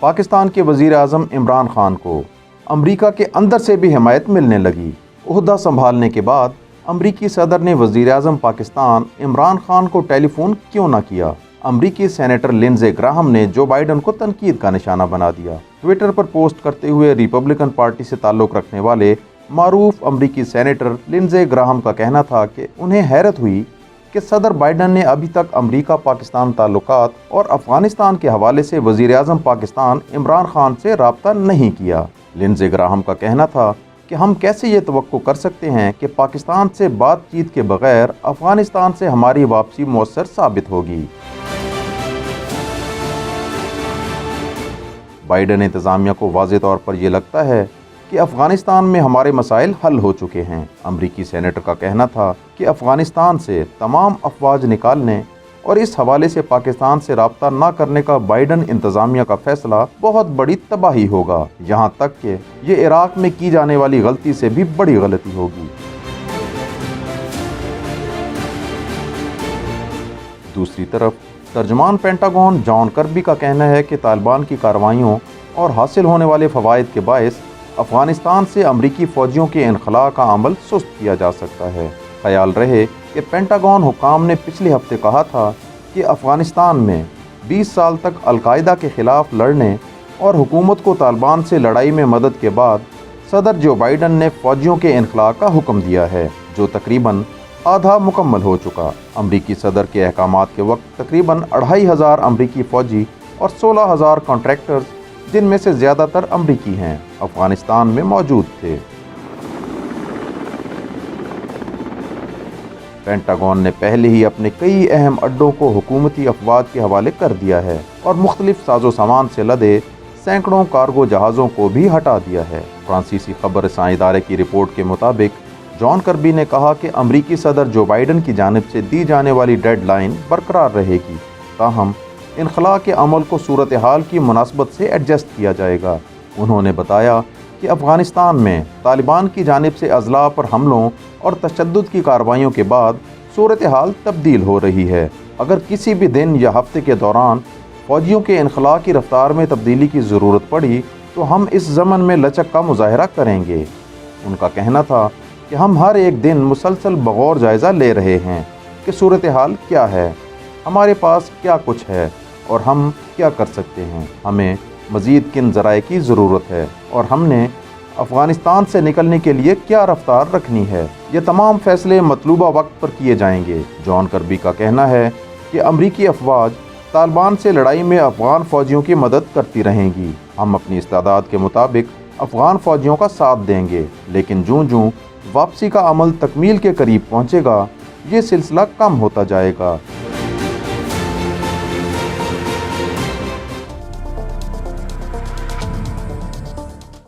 पाकिस्तान के वज़ीर आज़म इमरान खान को अमरीका के अंदर से भी हिमायत मिलने लगी। ओहदा संभालने के बाद अमरीकी सदर ने वज़ीर आज़म पाकिस्तान इमरान खान को टेलीफोन क्यों ना किया। अमरीकी सेनेटर लिंडसे ग्राहम ने जो बाइडन को तनकीद का निशाना बना दिया। ट्विटर पर पोस्ट करते हुए रिपब्लिकन पार्टी से ताल्लुक़ रखने वाले मारूफ अमरीकी सेनेटर लिंडसे ग्राहम का कहना था कि उन्हें हैरत हुई कि सदर बाइडन ने अभी तक अमरीका पाकिस्तान ताल्लुकात और अफगानिस्तान के हवाले से वज़ीर आज़म पाकिस्तान इमरान खान से रब्ता नहीं किया। लिंडसे ग्राहम का कहना था कि हम कैसे ये तवक्को कर सकते हैं कि पाकिस्तान से बातचीत के बगैर अफगानिस्तान से हमारी वापसी मौसर साबित होगी। बाइडन इंतज़ामिया को वाज़े तौर पर यह लगता है कि अफ़गानिस्तान में हमारे मसाइल हल हो चुके हैं। अमरीकी सेनेटर का कहना था कि अफ़गानिस्तान से तमाम अफवाज निकालने और इस हवाले से पाकिस्तान से रब्ता न करने का बाइडन इंतज़ामिया का फैसला बहुत बड़ी तबाही होगा, यहाँ तक कि ये इराक़ में की जाने वाली गलती से भी बड़ी गलती होगी। दूसरी तरफ तर्जमान पेंटागन जॉन कर्बी का कहना है कि तालिबान की कार्रवाइयों और हासिल होने वाले फ़वाइद के बायस अफ़गानिस्तान से अमरीकी फ़ौजियों के इनखला का अमल सुस्त किया जा सकता है। ख्याल रहे कि पेंटागन हुकाम ने पिछले हफ्ते कहा था कि अफ़गानिस्तान में 20 साल तक अलकायदा के ख़िलाफ़ लड़ने और हुकूमत को तालिबान से लड़ाई में मदद के बाद सदर जो बाइडन ने फ़ौजियों के इनखला का हुक्म दिया है, जो तकरीबन आधा मुकम्मल हो चुका। अमरीकी सदर के अहकामात के वक्त तकरीबन 2500 अमरीकी फ़ौजी और 16,000 कॉन्ट्रैक्टर्स, जिनमें से ज़्यादातर अमरीकी हैं, अफ़गानिस्तान में मौजूद थे। पेंटागन ने पहले ही अपने कई अहम अड्डों को हुकूमती अफवाज के हवाले कर दिया है और मुख्तलिफ साजो सामान से लदे सैकड़ों कार्गो जहाज़ों को भी हटा दिया है। फ्रांसीसी खबर रसां इदारे की रिपोर्ट के मुताबिक जॉन कर्बी ने कहा कि अमरीकी सदर जो बाइडन की जानिब से दी जाने वाली डेडलाइन बरकरार रहेगी, ताहम इनखला के अमल को सूरत हाल की मुनासबत से एडजस्ट किया जाएगा। उन्होंने बताया कि अफ़गानिस्तान में तालिबान की जानिब से अज़ला पर हमलों और तशद्दुद की कार्रवाइयों के बाद सूरत हाल तब्दील हो रही है। अगर किसी भी दिन या हफ्ते के दौरान फ़ौजियों के इनखला की रफ्तार में तब्दीली की ज़रूरत पड़ी तो हम इस ज़मन में लचक का मुज़ाहरा करेंगे। उनका कहना था कि हम हर एक दिन मुसलसल बगौर जायज़ा ले रहे हैं कि सूरत हाल क्या है, हमारे पास क्या कुछ है और हम क्या कर सकते हैं, हमें मज़ीद किन ज़राए की ज़रूरत है और हमने अफ़गानिस्तान से निकलने के लिए क्या रफ्तार रखनी है। ये तमाम फ़ैसले मतलूबा वक्त पर किए जाएंगे। जॉन कर्बी का कहना है कि अमरीकी अफवाज तालिबान से लड़ाई में अफ़गान फ़ौजियों की मदद करती रहेंगी। हम अपनी इस्तादाद के मुताबिक अफ़गान फ़ौजियों का साथ देंगे, लेकिन जूँ जूँ वापसी का अमल तकमील के करीब पहुँचेगा, ये सिलसिला कम होता जाएगा।